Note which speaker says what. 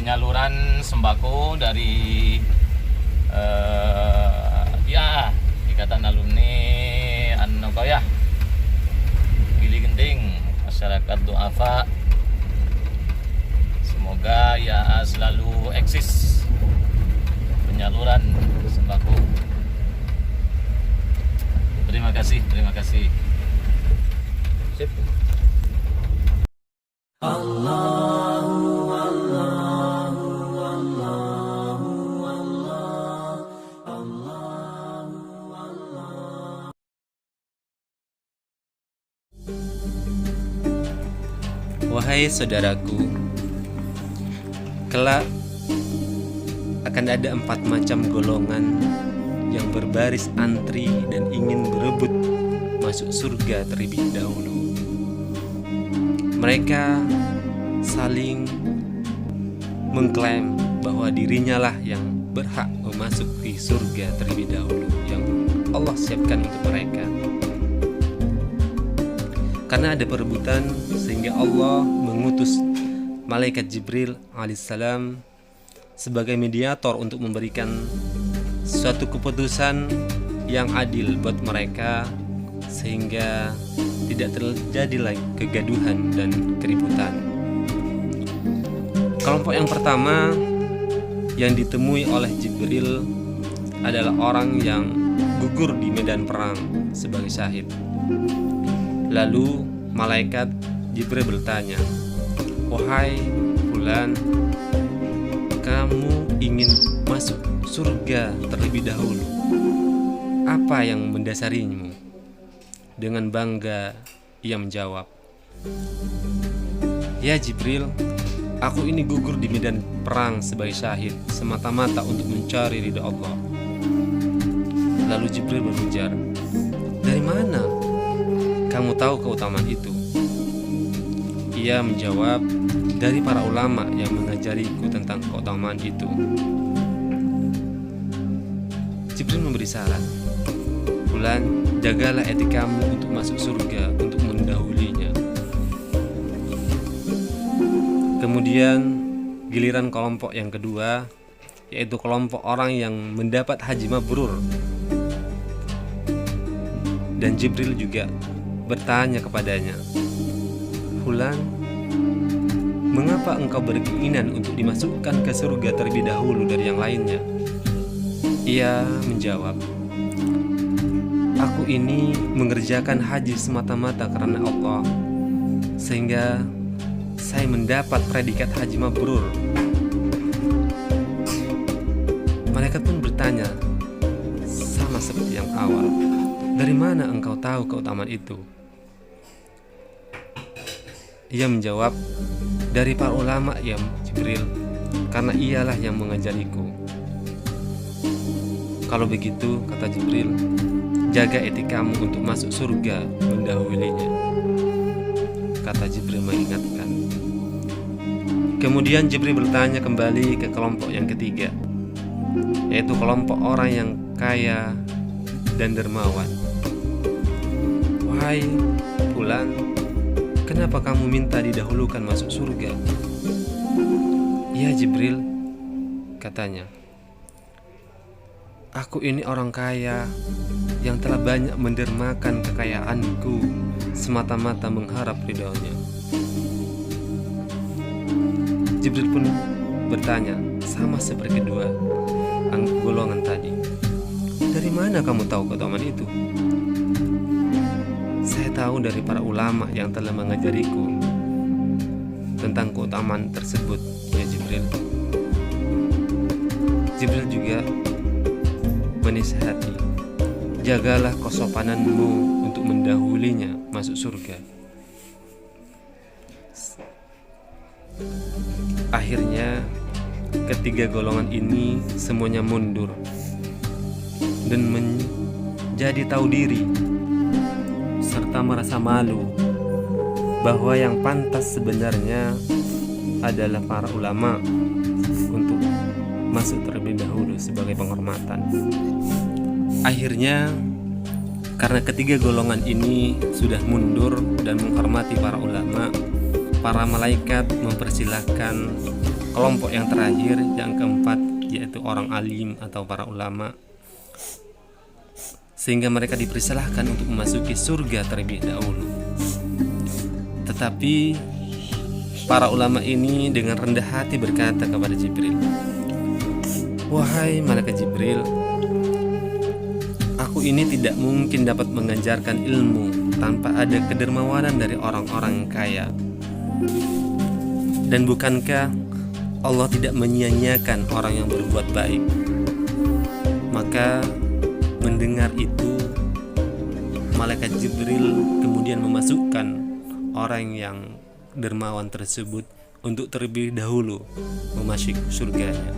Speaker 1: penyaluran sembako dari Ikatan Alumni An-Nagoyah Gili Genting, masyarakat duafa. Semoga ya selalu eksis penyaluran sembako. Terima kasih. Sip.
Speaker 2: Wahai saudaraku, kelak akan ada 4 macam golongan yang berbaris antri dan ingin berebut masuk surga terlebih dahulu. Mereka saling mengklaim bahwa dirinya lah yang berhak memasuki surga terlebih dahulu yang Allah siapkan untuk mereka. Karena ada perebutan, sehingga Allah mengutus malaikat Jibril alaihissalam sebagai mediator untuk memberikan suatu keputusan yang adil buat mereka, sehingga tidak terjadi lagi kegaduhan dan keributan. Kelompok yang pertama yang ditemui oleh Jibril adalah orang yang gugur di medan perang sebagai syahid. Lalu malaikat Jibril bertanya, "Wahai fulan, kamu ingin masuk surga terlebih dahulu. Apa yang mendasarimu?" Dengan bangga ia menjawab, "Ya Jibril, aku ini gugur di medan perang sebagai syahid semata-mata untuk mencari ridha Allah." Lalu Jibril berujar, "Dari mana kamu tahu keutamaan itu?" Ia menjawab, "Dari para ulama yang mengajariku tentang keutamaan itu." Jibril memberi saran, "Fulan, jagalah etikamu untuk masuk surga untuk mendahulinya." Kemudian giliran kelompok yang kedua, yaitu kelompok orang yang mendapat haji mabrur. Dan Jibril juga bertanya kepadanya, "Fulan, mengapa engkau berkeinginan untuk dimasukkan ke surga terlebih dahulu dari yang lainnya?" Ia menjawab, "Aku ini mengerjakan haji semata-mata karena Allah, sehingga saya mendapat predikat haji mabrur." Malaikat pun bertanya, sama seperti yang awal, "Dari mana engkau tahu keutamaan itu?" Ia menjawab, "Dari para ulama ya Jibril, karena ialah yang mengajariku." "Kalau begitu," kata Jibril, "jaga etikamu untuk masuk surga mendahulinya." Kata Jibril mengingatkan. Kemudian Jibril bertanya kembali ke kelompok yang ketiga, yaitu kelompok orang yang kaya dan dermawan. "Wahai fulan, kenapa kamu minta didahulukan masuk surga?" "Ya Jibril," katanya, "aku ini orang kaya yang telah banyak mendermakan kekayaanku semata-mata mengharap ridhonya." Jibril pun bertanya, sama seperti kedua golongan tadi, "Dari mana kamu tahu keutamaan itu?" "Saya tahu dari para ulama yang telah mengajariku tentang keutamaan tersebut, ya Jibril." Jibril juga menasihati, "Jagalah kesopananmu untuk mendahulinya masuk surga." Akhirnya ketiga golongan ini semuanya mundur dan menjadi tahu diri serta merasa malu bahwa yang pantas sebenarnya adalah para ulama untuk masuk terlebih dahulu sebagai penghormatan. Akhirnya karena ketiga golongan ini sudah mundur dan menghormati para ulama, para malaikat mempersilahkan kelompok yang terakhir, yang keempat, yaitu orang alim atau para ulama, sehingga mereka dipersilahkan untuk memasuki surga terlebih dahulu. Tetapi para ulama ini dengan rendah hati berkata kepada Jibril, "Wahai malaikat Jibril, aku ini tidak mungkin dapat mengajarkan ilmu tanpa ada kedermawanan dari orang-orang kaya. Dan bukankah Allah tidak menyia-nyiakan orang yang berbuat baik?" Maka mendengar itu, malaikat Jibril kemudian memasukkan orang yang dermawan tersebut untuk terlebih dahulu memasuki surganya.